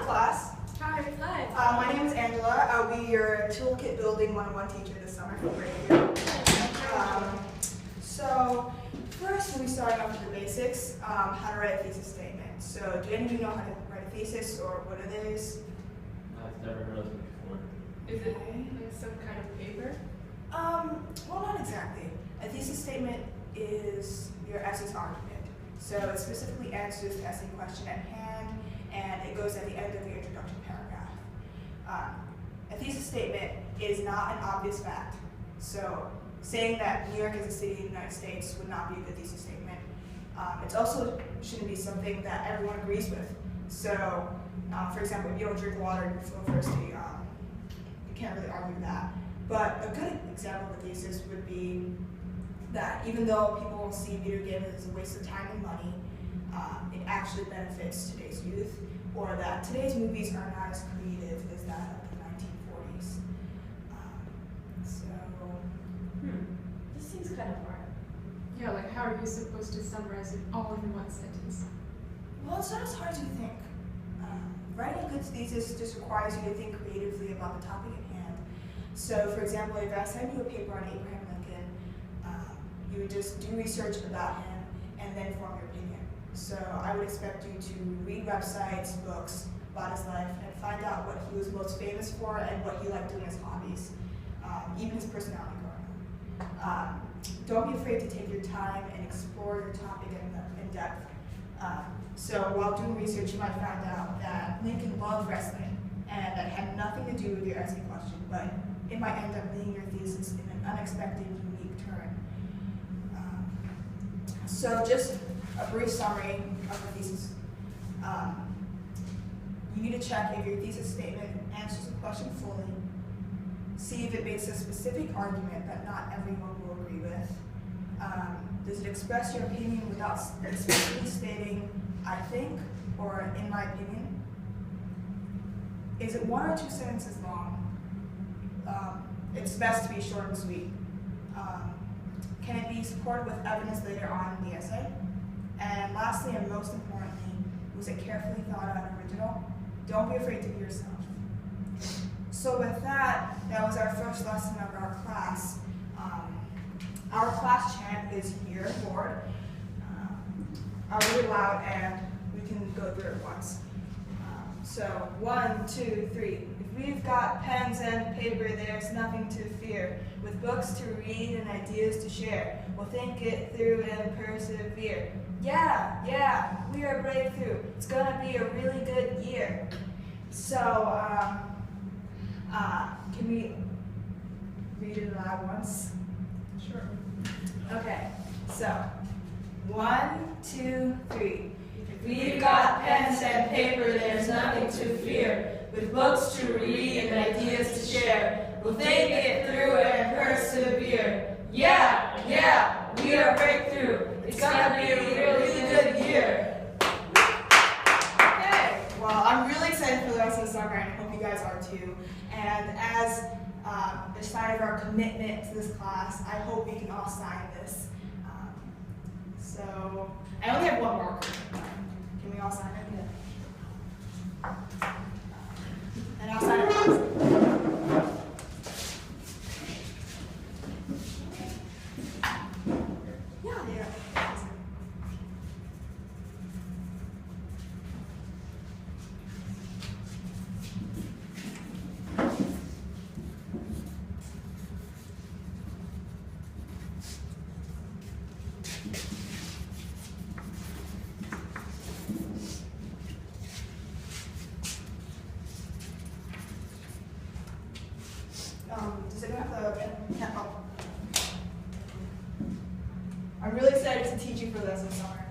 class. Hi. My name is Angela. I'll be your Toolkit Building 101 teacher this summer for grade 2. So first we'll be starting off with the basics, how to write a thesis statement. So do any of you know how to write a thesis or what it is? I've never heard of it before. Is it like some kind of paper? Well, not exactly. A thesis statement is your essay's argument. So it specifically answers the essay question at hand, and it goes at the end of your introduction paragraph. A thesis statement is not an obvious fact. So saying that New York is a city in the United States would not be a good thesis statement. It also shouldn't be something that everyone agrees with. So, for example, if you don't drink water, you feel thirsty. You can't really argue that. But a good example of a thesis would be that even though people see video games as a waste of time and money, it actually benefits today's youth, or that today's movies are not as creative as that of the 1940s. This seems kind of hard. Yeah, like how are you supposed to summarize it all in one sentence? Well, it's not as hard as you think. Writing a good thesis just requires you to think creatively about the topic at hand. So, for example, if I send you a paper on Abraham Lincoln, you would just do research about him and then form your opinion. So I would expect you to read websites, books about his life, and find out what he was most famous for and what he liked doing as hobbies, even his personality growing up. Don't be afraid to take your time and explore your topic in depth. So while doing research, you might find out that Lincoln loved wrestling, and that had nothing to do with your essay question, but it might end up being your thesis in an unexpected, unique turn. So just a brief summary of the thesis. You need to check if your thesis statement answers the question fully, see if it makes a specific argument that not everyone will agree with. Does it express your opinion without explicitly stating, I think, or in my opinion? Is it 1 or 2 sentences long? It's best to be short and sweet. Can it be supported with evidence later on in the essay? And lastly, and most importantly, was it carefully thought out and original? Don't be afraid to be yourself. So with that, that was our first lesson of our class. Our class chant is here, Lord. Are really loud, and we can go through it once. So 1, 2, 3. If we've got pens and paper, there's nothing to fear. With books to read and ideas to share, we'll think it through and persevere. Yeah, we are breakthrough. It's gonna be a really good year. So, can we read it aloud once? Sure. Okay, so 1, 2, 3. If we've got pens and paper, there's nothing to fear. With books to read and ideas to share, we'll think it through and persevere. Yeah, we are breakthrough. It's gonna be a really good year. Okay, well, I'm really excited for the rest of the summer, and I hope you guys are too. And as a sign of our commitment to this class, I hope we can all sign this. So, I only have one marker. Can we all sign it? And I'll sign it last. Yeah. Does anyone have the pen? Oh. I'm really excited to teach you for this this summer.